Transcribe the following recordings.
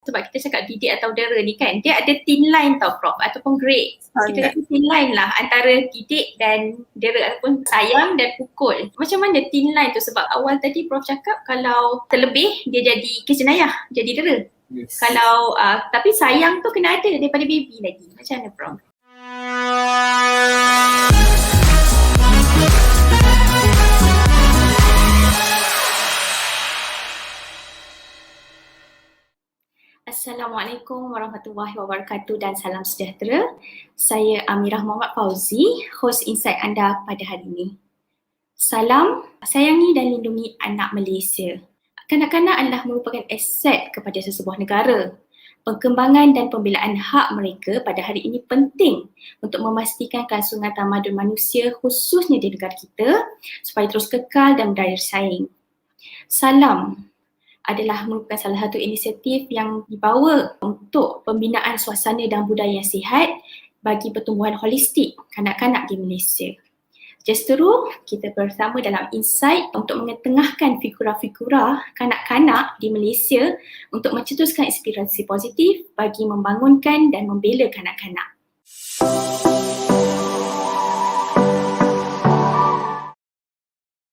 Sebab kita cakap didik atau dera ni kan, dia ada thin line tau Prof, ataupun grade. Kita kata thin line lah antara didik dan dera ataupun sayang dan pukul. Macam mana thin line tu? Sebab awal tadi Prof cakap kalau terlebih dia jadi kejenayah, jadi dera. Yes. Kalau tapi sayang tu kena ada daripada baby lagi. Macam mana Prof? Assalamualaikum warahmatullahi wabarakatuh dan salam sejahtera. Saya Amirah Muhammad Fauzi, host Insight anda pada hari ini. Salam, sayangi dan lindungi anak Malaysia. Kanak-kanak adalah merupakan aset kepada sesebuah negara. Perkembangan dan pembelaan hak mereka pada hari ini penting untuk memastikan kelangsungan tamadun manusia khususnya di negara kita supaya terus kekal dan berdaya saing. Salam adalah merupakan salah satu inisiatif yang dibawa untuk pembinaan suasana dan budaya yang sihat bagi pertumbuhan holistik kanak-kanak di Malaysia. Justeru, kita bersama dalam Insight untuk mengetengahkan figura-figura kanak-kanak di Malaysia untuk mencetuskan inspirasi positif bagi membangunkan dan membela kanak-kanak.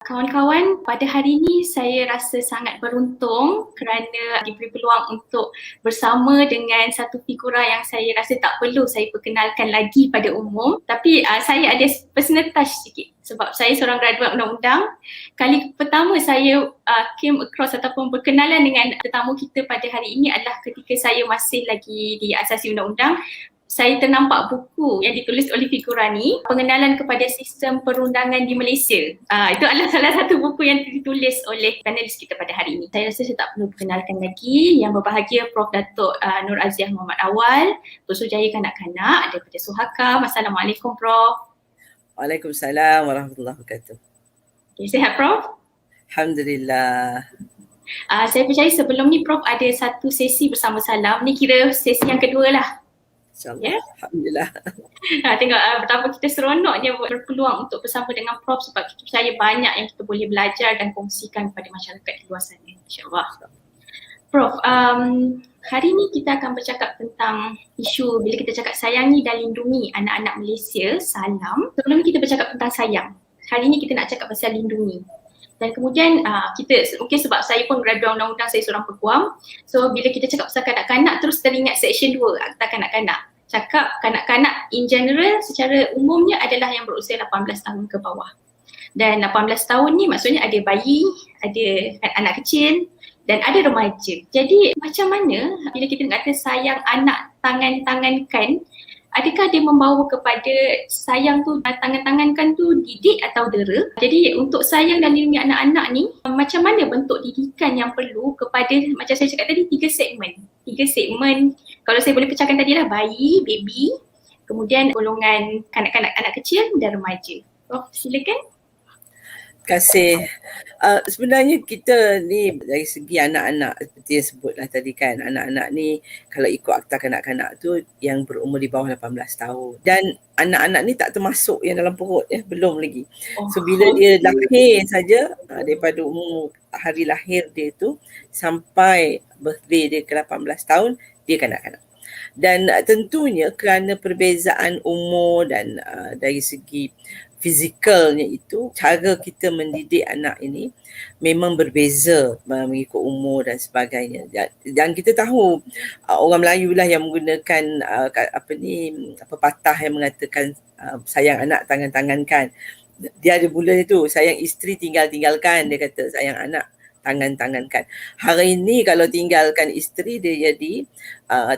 Kawan-kawan, pada hari ini saya rasa sangat beruntung kerana diberi peluang untuk bersama dengan satu figura yang saya rasa tak perlu saya perkenalkan lagi pada umum. Tapi saya ada personal touch sikit sebab saya seorang graduate undang-undang. Kali pertama saya came across ataupun berkenalan dengan tetamu kita pada hari ini adalah ketika saya masih lagi di Asasi Undang-Undang. Saya ternampak buku yang ditulis oleh figura ni, Pengenalan kepada Sistem Perundangan di Malaysia. Itu adalah salah satu buku yang ditulis oleh panelis kita pada hari ini. Saya rasa saya tak perlu perkenalkan lagi. Yang berbahagia Prof. Datuk Nur Aziah Muhammad Awal, Pesuruhjaya Kanak-Kanak daripada Suhakam. Assalamualaikum Prof. Waalaikumsalam warahmatullahi wabarakatuh. Okay, sihat Prof? Alhamdulillah. Saya percaya sebelum ni Prof ada satu sesi bersama Salam. Ni kira sesi yang kedua lah. InsyaAllah. Yeah? Alhamdulillah. Tengok betapa kita seronoknya berpeluang untuk bersama dengan Prof sebab kita percaya banyak yang kita boleh belajar dan kongsikan kepada masyarakat di luar sana. InsyaAllah. Prof, hari ini kita akan bercakap tentang isu bila kita cakap sayangi dan lindungi anak-anak Malaysia, Salam. Sebelum kita bercakap tentang sayang, hari ini kita nak cakap pasal lindungi. Dan kemudian kita, mungkin sebab saya pun graduate undang-undang, saya seorang peguam. So bila kita cakap pasal kanak-kanak, terus teringat section 2 Akta Kanak-Kanak. Cakap kanak-kanak in general secara umumnya adalah yang berusia 18 tahun ke bawah. Dan 18 tahun ni maksudnya ada bayi, ada anak kecil dan ada remaja. Jadi macam mana bila kita kata sayang anak tangan-tangankan, adakah dia membawa kepada sayang tu, tangan-tangankan tu didik atau dera? Jadi untuk sayang dan lindungi anak-anak ni, macam mana bentuk didikan yang perlu kepada, macam saya cakap tadi, 3 segmen. 3 segmen, kalau saya boleh pecahkan tadi lah, bayi, baby, kemudian golongan kanak-kanak, anak kecil dan remaja. Prof, silakan. Terima kasih. Sebenarnya kita ni dari segi anak-anak seperti yang sebutlah tadi kan, anak-anak ni kalau ikut Akta Kanak-Kanak tu yang berumur di bawah 18 tahun. Dan anak-anak ni tak termasuk yang dalam perut belum lagi. So bila dia lahir saja, daripada umur hari lahir dia tu sampai birthday dia ke 18 tahun, dia kanak-kanak. Dan tentunya kerana perbezaan umur dan dari segi fizikalnya itu, cara kita mendidik anak ini memang berbeza mengikut umur dan sebagainya. Dan kita tahu orang Melayu lah yang menggunakan pepatah yang mengatakan sayang anak tangan-tangankan. Dia ada bulan itu, sayang isteri tinggal-tinggalkan, dia kata sayang anak tangan-tangankan. Hari ini kalau tinggalkan isteri dia jadi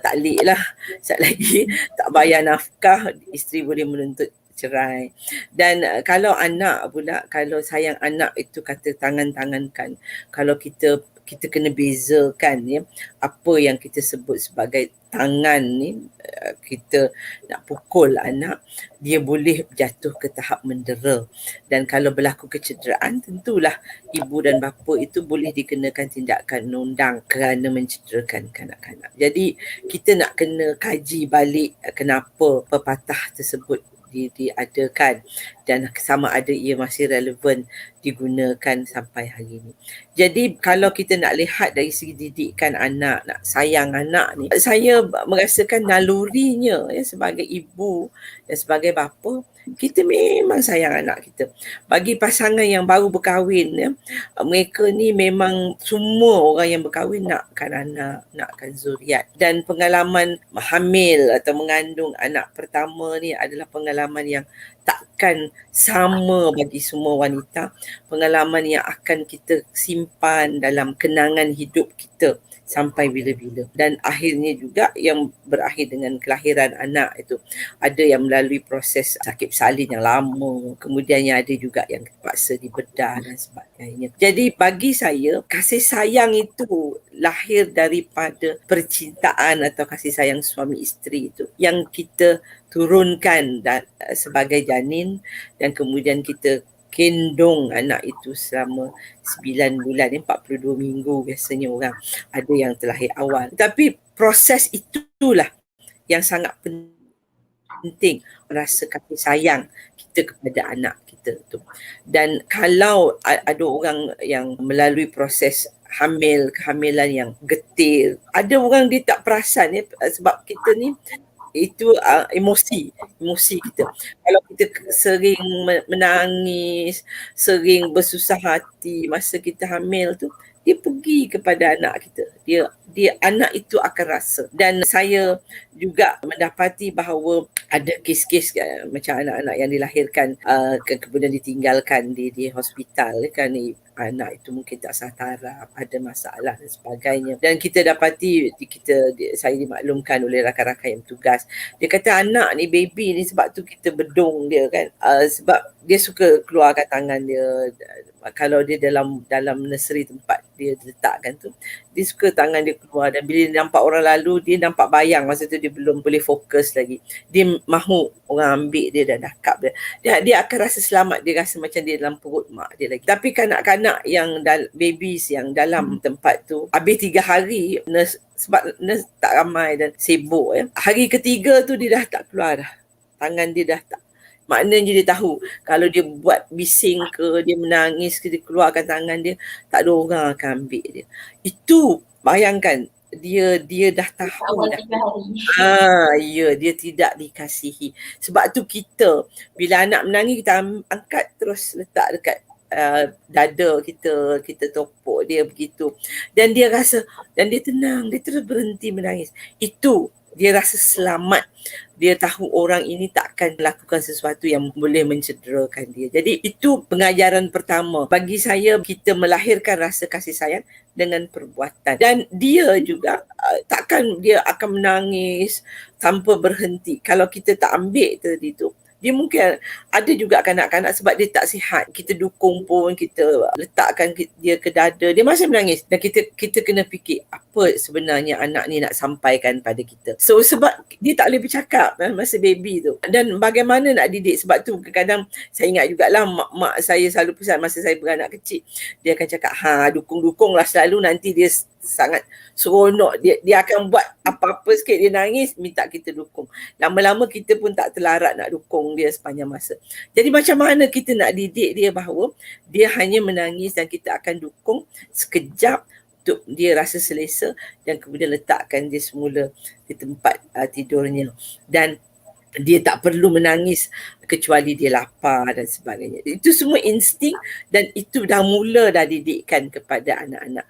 taklik lah. Sekejap lagi tak bayar nafkah, isteri boleh menuntut cerai. Dan kalau anak pula, kalau sayang anak itu kata tangan-tangankan, kalau kita kena bezakan ya, apa yang kita sebut sebagai tangan ni, kita nak pukul anak, dia boleh jatuh ke tahap mendera. Dan kalau berlaku kecederaan, tentulah ibu dan bapa itu boleh dikenakan tindakan undang kerana mencederakan kanak-kanak. Jadi kita nak kena kaji balik kenapa pepatah tersebut diadakan. dan sama ada ia masih relevan digunakan sampai hari ini. Jadi kalau kita nak lihat dari segi didikan anak, nak sayang anak ni, saya merasakan nalurinya sebagai ibu dan sebagai bapa, kita memang sayang anak kita. Bagi pasangan yang baru berkahwin, mereka ni memang semua orang yang berkahwin nakkan anak, nakkan zuriat. Dan pengalaman hamil atau mengandung anak pertama ni adalah pengalaman yang takkan sama bagi semua wanita. Pengalaman yang akan kita simpan dalam kenangan hidup kita sampai bila-bila. Dan akhirnya juga yang berakhir dengan kelahiran anak itu. Ada yang melalui proses sakit salin yang lama, kemudian yang ada juga yang terpaksa dibedah dan sebagainya. Jadi bagi saya, kasih sayang itu lahir daripada percintaan atau kasih sayang suami isteri itu yang kita turunkan sebagai janin, dan kemudian kita gendong anak itu selama 9 bulan, 42 minggu biasanya orang ada yang terlahir awal. Tapi proses itulah yang sangat penting, rasa kasih sayang kita kepada anak kita tu. Dan kalau ada orang yang melalui proses kehamilan yang getir, ada orang dia tak perasan sebab kita ni itu emosi kita. Kalau kita sering menangis, sering bersusah hati masa kita hamil tu, dia pergi kepada anak kita. Dia anak itu akan rasa. Dan saya juga mendapati bahawa ada kes-kes macam anak-anak yang dilahirkan kemudian ditinggalkan di hospital kan, anak itu mungkin tak sataraf, ada masalah dan sebagainya. Dan kita dapati, saya dimaklumkan oleh rakan-rakan yang bertugas, dia kata anak ni, baby ni, sebab tu kita bedung dia kan, sebab dia suka keluarkan tangan dia. Kalau dia dalam nursery tempat dia letakkan tu, dia suka tangan dia keluar, dan bila dia nampak orang lalu, dia nampak bayang. Masa tu dia belum boleh fokus lagi, dia mahu orang ambil dia dan dakap dia akan rasa selamat, dia rasa macam dia dalam perut mak dia lagi. Tapi kanak-kanak yang babies yang dalam tempat tu, habis 3 hari sebab nurse tak ramai dan sibuk hari ketiga tu dia dah tak keluar dah, tangan dia dah tak. Maknanya dia tahu kalau dia buat bising ke, dia menangis ke, dia keluarkan tangan dia, tak ada orang akan ambil dia. Itu bayangkan, dia dah tahu dah. Dia tidak dikasihi. Sebab tu kita bila anak menangis, kita angkat terus letak dekat dada kita topok dia begitu. Dan dia rasa, dan dia tenang, dia terus berhenti menangis. Itu dia rasa selamat. Dia tahu orang ini takkan melakukan sesuatu yang boleh mencederakan dia. Jadi itu pengajaran pertama. Bagi saya, kita melahirkan rasa kasih sayang dengan perbuatan. Dan dia juga takkan dia akan menangis tanpa berhenti. Kalau kita tak ambil tadi tu, dia mungkin ada juga kanak-kanak sebab dia tak sihat, kita dukung pun, kita letakkan dia ke dada, dia masih menangis. Dan kita kena fikir apa sebenarnya anak ni nak sampaikan pada kita. So sebab dia tak boleh bercakap masa baby tu, dan bagaimana nak didik. Sebab tu kadang-kadang saya ingat jugalah mak saya selalu pesan masa saya beranak kecil, dia akan cakap dukung-dukung lah selalu, nanti dia sangat seronok, dia akan buat apa-apa sikit dia nangis, minta kita dukung. Lama-lama kita pun tak terlarat nak dukung dia sepanjang masa. Jadi macam mana kita nak didik dia bahawa dia hanya menangis dan kita akan dukung sekejap untuk dia rasa selesa, dan kemudian letakkan dia semula di tempat tidurnya, dan dia tak perlu menangis kecuali dia lapar dan sebagainya. Itu semua insting, dan itu dah mula didikkan kepada anak-anak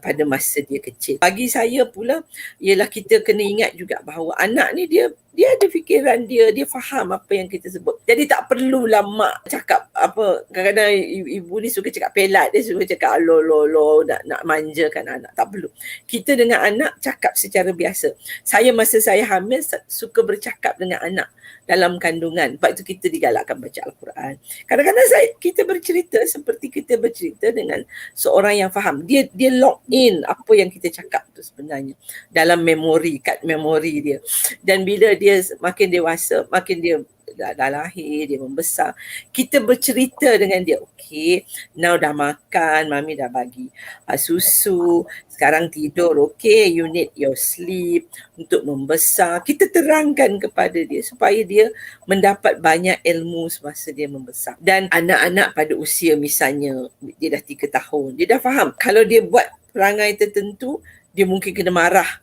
pada masa dia kecil. Bagi saya pula ialah kita kena ingat juga bahawa anak ni dia ada fikiran dia faham apa yang kita sebut. Jadi tak perlulah mak cakap apa, kadang-kadang ibu ni suka cakap pelat, dia suka cakap lo nak manjakan anak. Tak perlu. Kita dengan anak cakap secara biasa. Saya masa saya hamil suka bercakap dengan anak dalam kandungan. Sebab itu kita digalakkan baca Al-Quran. Kadang-kadang kita bercerita seperti kita bercerita dengan seorang yang faham. Dia lock in apa yang kita cakap tu sebenarnya dalam memori, kad memori dia. Dan bila dia makin dewasa, makin dia dah lahir, dia membesar, kita bercerita dengan dia, okay, now dah makan, mami dah bagi susu, sekarang tidur, okay, you need your sleep untuk membesar. Kita terangkan kepada dia supaya dia mendapat banyak ilmu semasa dia membesar. Dan anak-anak pada usia misalnya dia dah 3 tahun, dia dah faham kalau dia buat perangai tertentu, dia mungkin kena marah.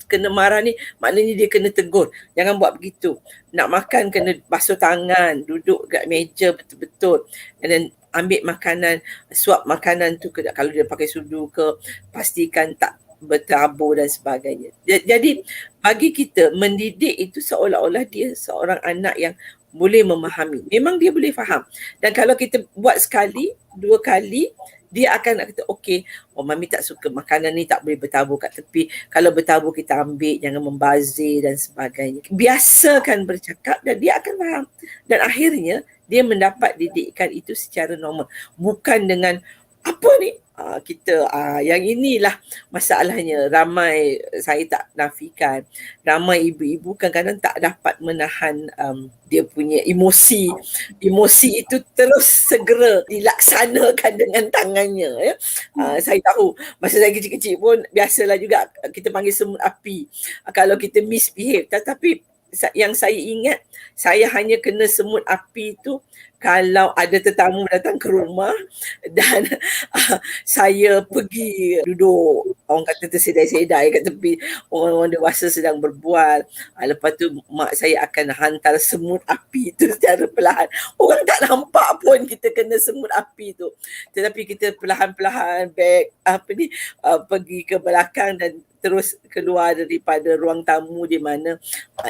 Kena marah ni maknanya dia kena tegur, jangan buat begitu. Nak makan kena basuh tangan, duduk kat meja betul-betul, and then ambil makanan, suap makanan tu kalau dia pakai sudu ke, pastikan tak bertabur dan sebagainya. Jadi bagi kita mendidik itu seolah-olah dia seorang anak yang boleh memahami. Memang dia boleh faham. Dan kalau kita buat sekali, 2 kali, dia akan nak kata, okay, mami tak suka makanan ni, tak boleh bertabur kat tepi. Kalau bertabur kita ambil, jangan membazir dan sebagainya. Biasakan bercakap dan dia akan faham. Dan akhirnya, dia mendapat didikan itu secara normal. Bukan dengan, apa ni? Yang inilah masalahnya. Ramai, saya tak nafikan, ramai ibu-ibu kadang-kadang tak dapat menahan dia punya emosi. Emosi itu terus segera dilaksanakan dengan tangannya. Ya. Saya tahu masa saya kecil-kecil pun biasalah juga kita panggil semut api kalau kita misbehave. Tetapi yang saya ingat, saya hanya kena semut api itu kalau ada tetamu datang ke rumah dan saya pergi duduk, orang kata tersedai-sedai kat tepi, orang-orang dewasa sedang berbual. Lepas tu mak saya akan hantar semut api tu secara perlahan. Orang tak nampak pun kita kena semut api tu. Tetapi kita perlahan-perlahan pergi ke belakang dan terus keluar daripada ruang tamu di mana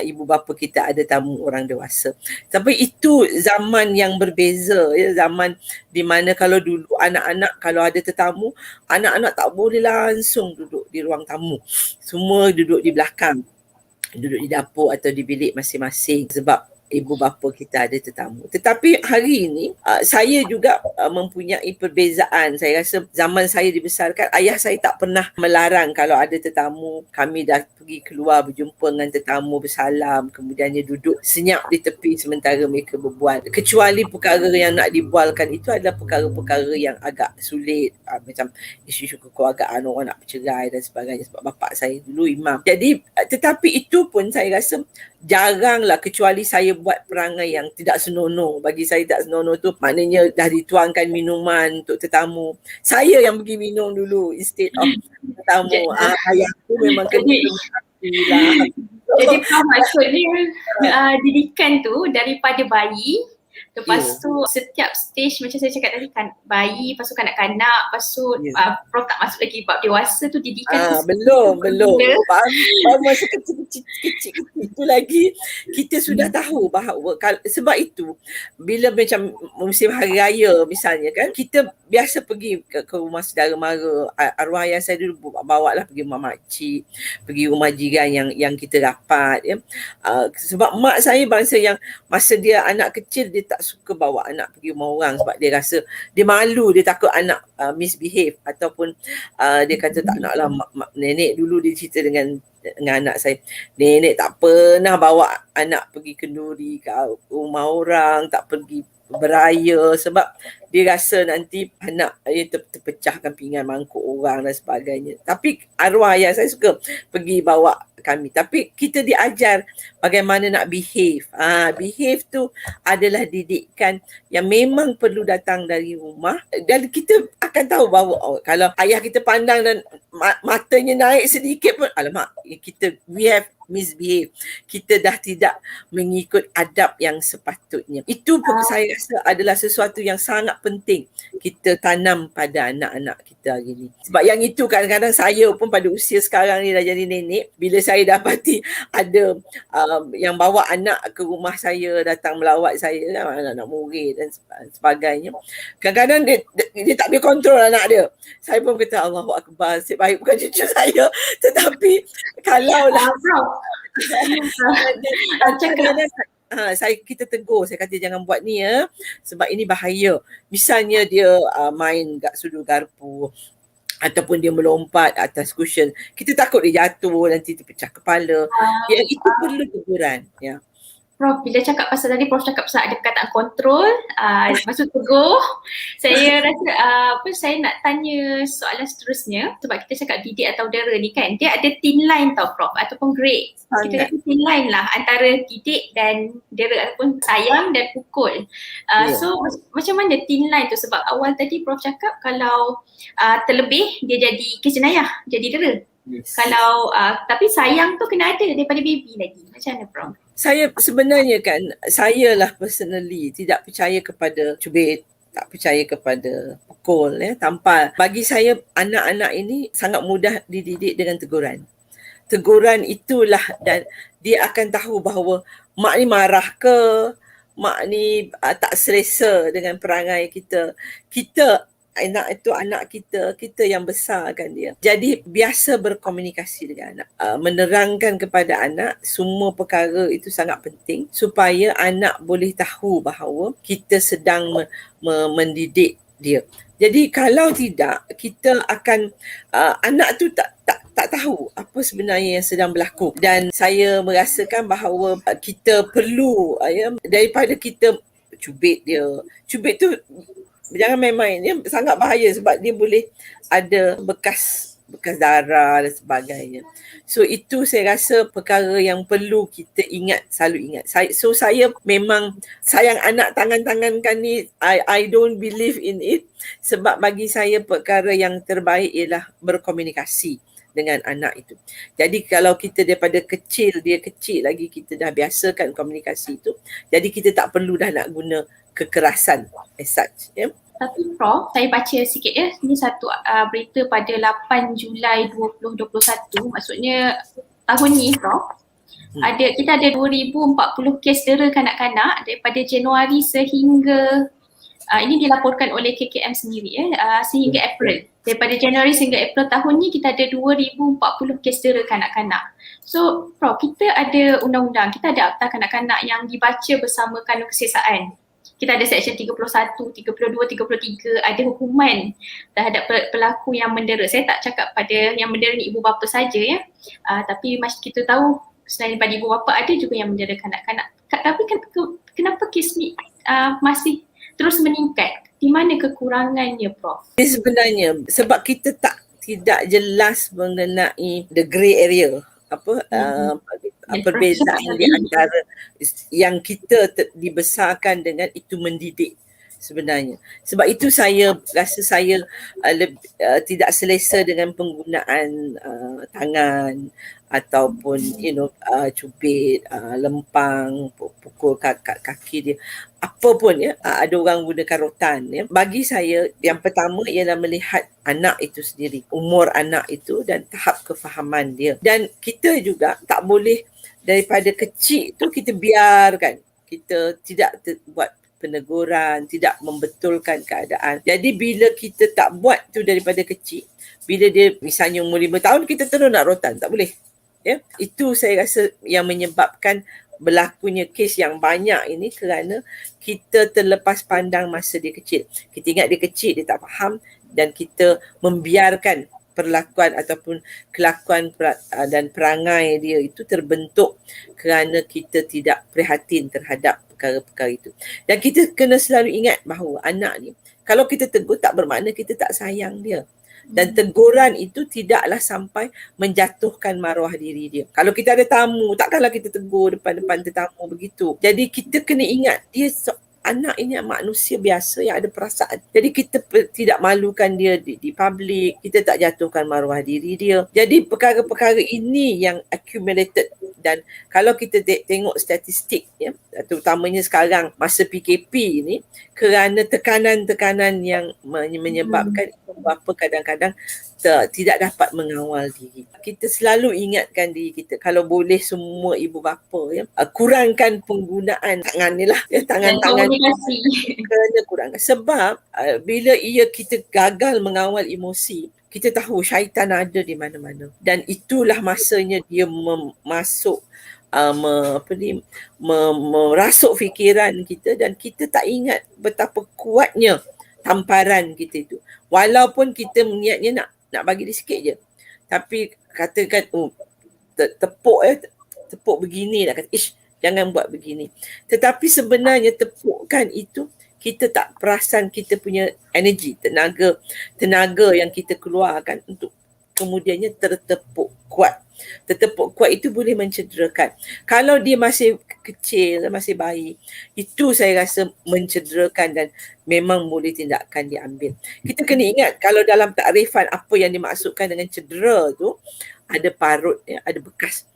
ibu bapa kita ada tamu orang dewasa. Tapi itu zaman yang berbeza, ya, zaman di mana kalau dulu anak-anak kalau ada tetamu, anak-anak tak boleh langsung duduk di ruang tamu. Semua duduk di belakang, duduk di dapur atau di bilik masing-masing sebab ibu bapa kita ada tetamu. Tetapi hari ini saya juga mempunyai perbezaan. Saya rasa zaman saya dibesarkan, ayah saya tak pernah melarang kalau ada tetamu, kami dah pergi keluar berjumpa dengan tetamu, bersalam, kemudian dia duduk senyap di tepi sementara mereka berbual. Kecuali perkara yang nak dibualkan itu adalah perkara-perkara yang agak sulit, macam isu-isu kekeluargaan, orang nak bercerai dan sebagainya, sebab bapak saya dulu imam. Jadi tetapi itu pun saya rasa jaranglah, kecuali saya buat perangai yang tidak senonoh. Bagi saya tak senonoh tu maknanya dah dituangkan minuman untuk tetamu, saya yang pergi minum dulu instead of tetamu. Ayah tu memang kena lah. Jadi maksudnya didikan tu daripada bayi. Lepas tu setiap stage macam saya cakap tadi kan, bayi, lepas tu kanak-kanak, lepas tu Prof tak masuk lagi bab dewasa tu didikan tu belum masa kecil itu lagi kita sudah tahu bahawa sebab itu bila macam musim hari raya misalnya kan, kita biasa pergi ke rumah saudara mara. Arwah ayah saya dulu bawa lah pergi rumah makcik, pergi rumah jiran yang kita dapat, ya. Sebab mak saya bangsa yang masa dia anak kecil dia tak suka bawa anak pergi rumah orang sebab dia rasa dia malu, dia takut anak misbehave ataupun dia kata tak naklah. Nenek dulu dia cerita dengan anak saya, nenek tak pernah bawa anak pergi kenduri ke rumah orang, tak pergi beraya sebab dia rasa nanti anak terpecahkan pinggan mangkuk orang dan sebagainya. Tapi arwah ayah saya suka pergi bawa kami. Tapi kita diajar bagaimana nak behave. Behave tu adalah didikan yang memang perlu datang dari rumah. Dan kita akan tahu bahawa kalau ayah kita pandang dan matanya naik sedikit pun, alamak, we have misbehave. Kita dah tidak mengikut adab yang sepatutnya. Itu saya rasa adalah sesuatu yang sangat penting kita tanam pada anak-anak kita hari ni. Sebab yang itu kadang-kadang saya pun pada usia sekarang ni dah jadi nenek, bila saya dapati ada yang bawa anak ke rumah saya, datang melawat saya, anak-anak murid dan sebagainya, kadang-kadang dia tak boleh kontrol anak dia. Saya pun kata Allahu Akbar, nasib baik bukan cucu saya. Tetapi kalaulah kita tegur, saya kata jangan buat ni ya, sebab ini bahaya. Misalnya dia main kat sudu garpu ataupun dia melompat atas cushion, kita takut dia jatuh, nanti terpecah kepala. Yang itu perlu teguran, ya. Prof, bila cakap pasal tadi, Prof cakap pasal ada perkataan kontrol, maksud teguh. Saya rasa saya nak tanya soalan seterusnya sebab kita cakap didik atau dera ni kan, dia ada thin line tau Prof ataupun grade. Kita kata thin line lah antara didik dan dera ataupun sayang dan pukul. So macam mana thin line tu, sebab awal tadi Prof cakap kalau terlebih dia jadi kejenayah, jadi dera. Yes. Kalau tapi sayang tu kena ada daripada baby lagi. Macam mana Prof? Saya sebenarnya kan, saya lah personally tidak percaya kepada cubit, tak percaya kepada pukul ya, tampal. Bagi saya anak-anak ini sangat mudah dididik dengan teguran. Teguran itulah, dan dia akan tahu bahawa mak ni marah ke, mak ni tak selesa dengan perangai kita. Anak itu anak kita yang besarkan dia. Jadi biasa berkomunikasi dengan anak. Menerangkan kepada anak semua perkara itu sangat penting supaya anak boleh tahu bahawa kita sedang mendidik dia. Jadi kalau tidak, kita akan anak tu tak tahu apa sebenarnya yang sedang berlaku. Dan saya merasakan bahawa kita perlu daripada kita cubit dia. Cubit tu jangan main-main, dia sangat bahaya sebab dia boleh ada bekas darah dan sebagainya. So itu saya rasa perkara yang perlu kita selalu ingat. Saya memang sayang anak tangan-tangankan ni, I don't believe in it, sebab bagi saya perkara yang terbaik ialah berkomunikasi dengan anak itu. Jadi kalau kita daripada dia kecil lagi, kita dah biasakan komunikasi itu, jadi kita tak perlu dah nak guna kekerasan as such. Yeah? Tapi Prof, saya baca sikit ya, ini satu berita pada 8 Julai 2021, maksudnya tahun ni Prof. Kita ada 2040 kes dera kanak-kanak daripada Januari sehingga ini dilaporkan oleh KKM sendiri sehingga April. Daripada Januari sehingga April tahun ni kita ada 2040 kes dera kanak-kanak. So Prof, kita ada undang-undang, kita ada Akta Kanak-Kanak yang dibaca bersama kanun kesiasaan. Kita ada Seksyen 31, 32, 33, ada hukuman terhadap pelaku yang mendera. Saya tak cakap pada yang mendera ni ibu bapa saja ya. Tapi macam kita tahu selain daripada ibu bapa ada juga yang mendera kanak-kanak. Tapi kenapa kes ni masih terus meningkat? Di mana kekurangannya Prof? Sebenarnya sebab kita tidak jelas mengenai the grey area. Perbezaan di antara yang kita dibesarkan dengan itu mendidik sebenarnya. Sebab itu saya rasa saya tidak selesa dengan penggunaan tangan ataupun cubit, lempang, pukul kaki dia, apa pun ya, ada orang gunakan rotan ya. Bagi saya yang pertama ialah melihat anak itu sendiri, umur anak itu dan tahap kefahaman dia. Dan kita juga tak boleh daripada kecil tu kita biarkan, kita tidak buat peneguran, tidak membetulkan keadaan. Jadi bila kita tak buat tu daripada kecil, bila dia misalnya umur 5 tahun kita terus nak rotan, tak boleh. Ya, itu saya rasa yang menyebabkan berlakunya kes yang banyak ini, kerana kita terlepas pandang masa dia kecil. Kita ingat dia kecil, dia tak faham, dan kita membiarkan perlakuan ataupun kelakuan dan perangai dia itu terbentuk kerana kita tidak prihatin terhadap perkara-perkara itu. Dan kita kena selalu ingat bahawa anak ni, kalau kita tegur tak bermakna kita tak sayang dia. Dan teguran itu tidaklah sampai menjatuhkan maruah diri dia. Kalau kita ada tamu, takkanlah kita tegur depan-depan tetamu begitu. Jadi kita kena ingat, dia anak ini manusia biasa yang ada perasaan. Jadi kita tidak malukan dia di public, kita tak jatuhkan maruah diri dia. Jadi perkara-perkara ini yang accumulated. Dan kalau kita tengok statistik ya, terutamanya sekarang masa PKP ni, kerana tekanan-tekanan yang menyebabkan ibu bapa kadang-kadang tidak dapat mengawal diri. Kita selalu ingatkan diri kita, kalau boleh semua ibu bapa ya, kurangkan penggunaan tangan ni lah ya, tangan-tangan kena kurangkan. Sebab bila kita gagal mengawal emosi, kita tahu syaitan ada di mana-mana, dan itulah masanya dia masuk merasuk fikiran kita, dan kita tak ingat betapa kuatnya tamparan kita itu. Walaupun kita niatnya nak bagi dia sikit je, tapi katakan tepuk begini, nak kata jangan buat begini. Tetapi sebenarnya tepukkan itu, kita tak perasan kita punya energi, tenaga yang kita keluarkan untuk kemudiannya tertepuk kuat. Tertepuk kuat itu boleh mencederakan. Kalau dia masih kecil, masih bayi, itu saya rasa mencederakan dan memang boleh tindakan diambil. Kita kena ingat kalau dalam takrifan apa yang dimaksudkan dengan cedera tu, ada parut, ada bekas.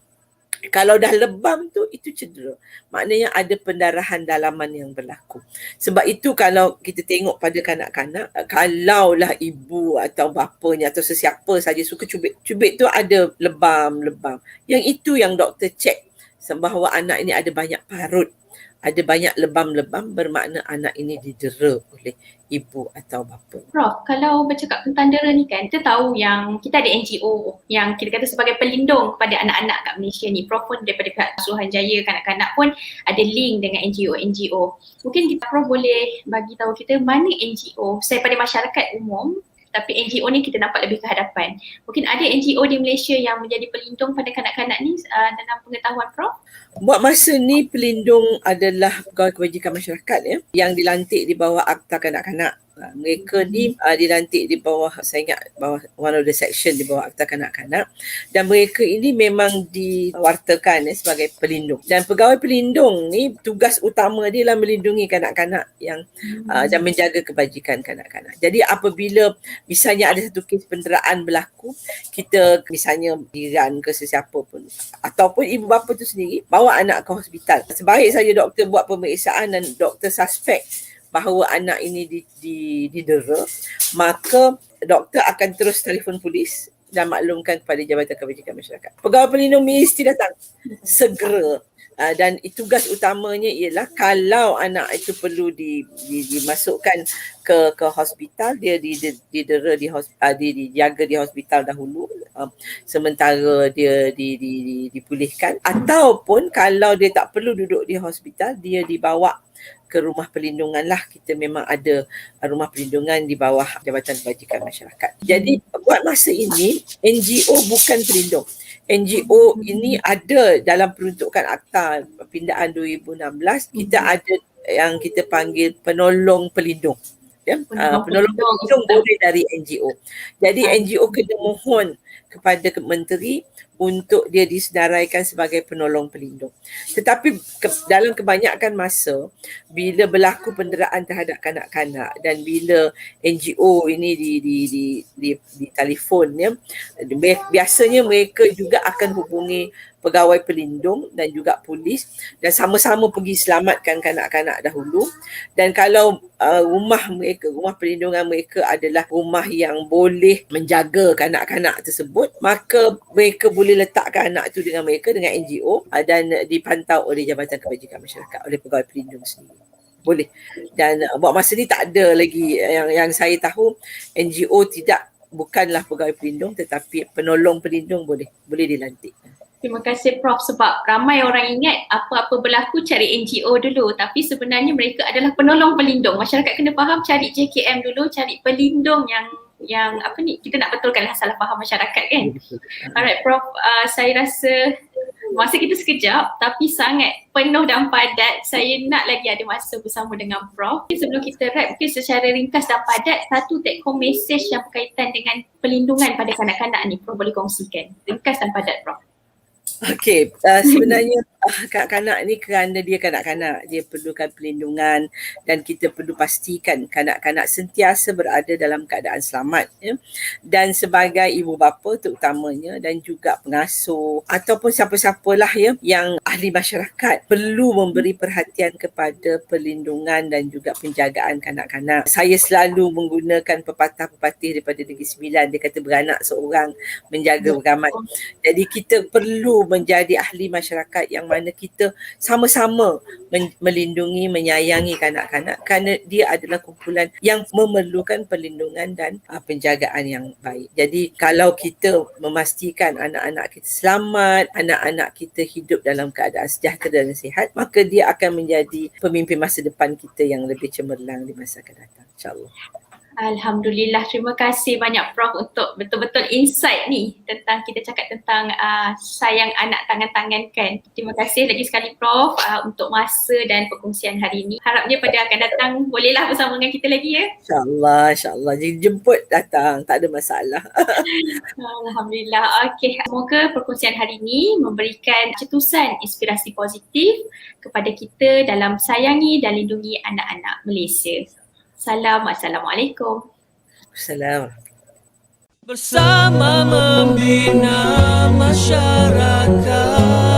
Kalau dah lebam tu, itu cedera. Maknanya ada pendarahan dalaman yang berlaku. Sebab itu kalau kita tengok pada kanak-kanak, kalaulah ibu atau bapanya atau sesiapa saja suka cubit tu ada lebam-lebam. Yang itu yang doktor cek bahawa anak ini ada banyak parut, ada banyak lebam-lebam, bermakna anak ini didera oleh ibu atau bapa. Prof, kalau bercakap tentang dera ni kan, kita tahu yang kita ada NGO yang kita kata sebagai pelindung kepada anak-anak kat Malaysia ni. Prof pun daripada pihak Suruhanjaya kanak-kanak pun ada link dengan NGO-NGO. Mungkin Prof boleh bagi tahu kita mana NGO daripada masyarakat umum, tapi NGO ni kita nampak lebih ke hadapan. Mungkin ada NGO di Malaysia yang menjadi pelindung pada kanak-kanak ni dalam pengetahuan Prof? Buat masa ni pelindung adalah pegawai kebajikan masyarakat yang dilantik di bawah Akta Kanak-Kanak. Mereka ni dilantik di bawah, saya ingat bawah one of the section di bawah Akta Kanak-Kanak, dan mereka ini memang diwartakan sebagai pelindung. Dan pegawai pelindung ni tugas utama dia lah melindungi kanak-kanak yang dan menjaga kebajikan kanak-kanak. Jadi apabila misalnya ada satu kes penderaan berlaku, kita misalnya jiran ke sesiapa pun ataupun ibu bapa tu sendiri bawa anak ke hospital. Sebaik saja doktor buat pemeriksaan dan doktor suspek bahawa anak ini didera, maka doktor akan terus telefon polis dan maklumkan kepada Jabatan Kebajikan Masyarakat. Pegawai pelindung mesti datang segera. Dan tugas utamanya ialah kalau anak itu perlu dimasukkan ke hospital, dia didera dijaga di hospital dahulu sementara dia dipulihkan, ataupun kalau dia tak perlu duduk di hospital, dia dibawa ke rumah perlindungan lah. Kita memang ada rumah perlindungan di bawah Jabatan Kebajikan Masyarakat. Jadi buat masa ini NGO bukan pelindung. NGO ini ada dalam peruntukan Akta Pindaan 2016, kita ada yang kita panggil penolong pelindung. Penolong pelindung boleh dari NGO. Jadi NGO kena mohon kepada menteri untuk dia disedaraikan sebagai penolong pelindung. Tetapi dalam kebanyakan masa, bila berlaku penderaan terhadap kanak-kanak dan bila NGO ini di telefon, biasanya mereka juga akan hubungi pegawai pelindung dan juga polis dan sama-sama pergi selamatkan kanak-kanak dahulu. Dan kalau rumah perlindungan mereka adalah rumah yang boleh menjaga kanak-kanak tersebut, maka mereka boleh letakkan anak itu dengan mereka, dengan NGO, dan dipantau oleh Jabatan Kebajikan Masyarakat, oleh pegawai pelindung sendiri. Boleh. Dan buat masa ni tak ada lagi yang saya tahu, NGO bukanlah pegawai pelindung tetapi penolong pelindung boleh dilantik. Terima kasih Prof, sebab ramai orang ingat apa-apa berlaku cari NGO dulu, tapi sebenarnya mereka adalah penolong pelindung. Masyarakat kena faham, cari JKM dulu, cari pelindung yang apa ni, kita nak betulkan salah faham masyarakat kan. Alright Prof, saya rasa masa kita sekejap tapi sangat penuh dan padat. Saya nak lagi ada masa bersama dengan Prof. Sebelum kita wrap, mungkin secara ringkas dan padat, satu take home message yang berkaitan dengan pelindungan pada kanak-kanak ni Prof boleh kongsikan. Ringkas dan padat Prof. Okey, sebenarnya kanak-kanak ni kerana dia kanak-kanak, dia perlukan perlindungan dan kita perlu pastikan kanak-kanak sentiasa berada dalam keadaan selamat dan sebagai ibu bapa terutamanya dan juga pengasuh ataupun siapa-siapalah yang ahli masyarakat perlu memberi perhatian kepada perlindungan dan juga penjagaan kanak-kanak. Saya selalu menggunakan pepatah-pepatih daripada Negeri Sembilan, dia kata beranak seorang menjaga beramai. Jadi kita perlu menjadi ahli masyarakat yang mana kita sama-sama melindungi, menyayangi kanak-kanak kerana dia adalah kumpulan yang memerlukan perlindungan dan penjagaan yang baik. Jadi kalau kita memastikan anak-anak kita selamat, anak-anak kita hidup dalam keadaan sejahtera dan sihat, maka dia akan menjadi pemimpin masa depan kita yang lebih cemerlang di masa akan datang, insya-Allah. Alhamdulillah, terima kasih banyak Prof untuk betul-betul insight ni tentang kita cakap tentang sayang anak tangan-tangan kan. Terima kasih lagi sekali Prof untuk masa dan perkongsian hari ini. Harapnya pada akan datang bolehlah bersama dengan kita lagi ya. InsyaAllah. Jadi jemput datang, tak ada masalah. Alhamdulillah. Okey, semoga perkongsian hari ini memberikan cetusan inspirasi positif kepada kita dalam sayangi dan lindungi anak-anak Malaysia. Salam, Assalamualaikum. Salam. Bersama membina masyarakat.